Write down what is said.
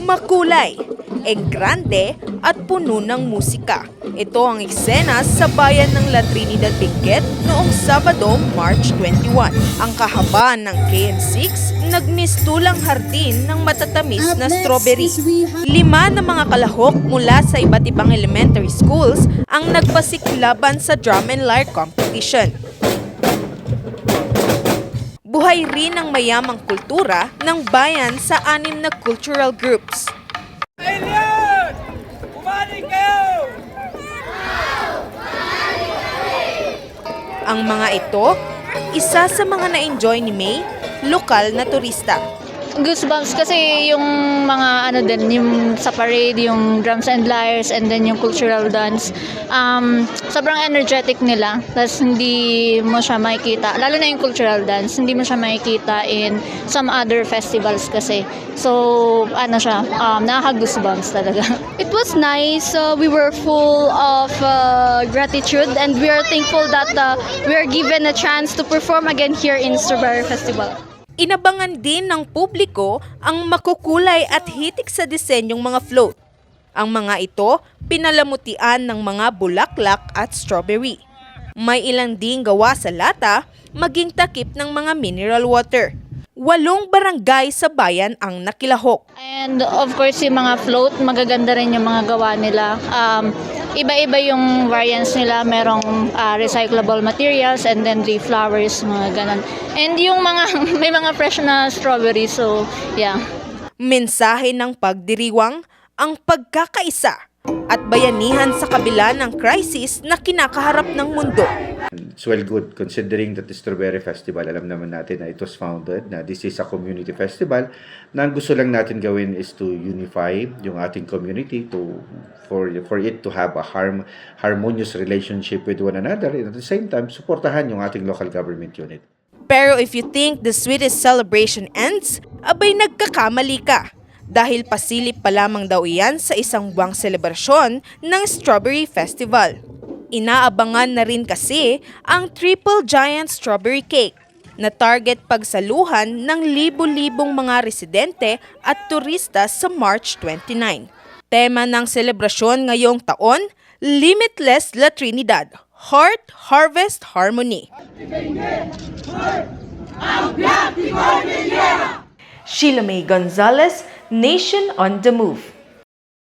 Makulay, enggrande at puno ng musika. Ito ang eksena sa bayan ng La Trinidad Benguet noong Sabado, March 21. Ang kahabaan ng KM6 nagmistulang hardin ng matatamis na strawberry. 5 na mga kalahok mula sa iba't ibang elementary schools ang nagpasiklaban sa drum and lyre competition. Buhay rin ang mayamang kultura ng bayan sa 6 na cultural groups. Alien! Bumalik kayo! Ang mga ito, isa sa mga na-enjoy ni May, lokal na turista. Goosebumps kasi yung mga yung sa parade, yung drums and lyres, and then yung cultural dance. Sobrang energetic nila. Tapos hindi mo siya makikita, lalo na yung cultural dance, hindi mo siya makikita in some other festivals kasi. So, nakaka-goosebumps talaga. It was nice. We were full of gratitude, and we are thankful that we are given a chance to perform again here in Strawberry Festival. Inabangan din ng publiko ang makukulay at hitik sa disenyong mga float. Ang mga ito, pinalamutian ng mga bulaklak at strawberry. May ilang ding gawa sa lata, maging takip ng mga mineral water. 8 barangay sa bayan ang nakilahok. And of course, yung mga float, magaganda rin yung mga gawa nila. Iba-iba yung variants nila, merong recyclable materials and then the flowers, mga ganon. And yung may mga fresh na strawberry, so yeah. Mensahe ng pagdiriwang, ang pagkakaisa at bayanihan sa kabila ng crisis na kinakaharap ng mundo. It's well good considering that the Strawberry Festival, alam naman natin na it was founded, na this is a community festival, na ang gusto lang natin gawin is to unify yung ating community for it to have a harmonious relationship with one another, and at the same time, suportahan yung ating local government unit. Pero if you think the sweetest celebration ends, abay nagkakamali ka. Dahil pasilip pa lamang daw iyan sa isang buwang selebrasyon ng Strawberry Festival. Inaabangan na rin kasi ang Triple Giant Strawberry Cake na target pagsaluhan ng libo-libong mga residente at turista sa March 29. Tema ng selebrasyon ngayong taon, Limitless La Trinidad, Heart, Harvest, Harmony. Sheila May Gonzalez, Nation on the Move.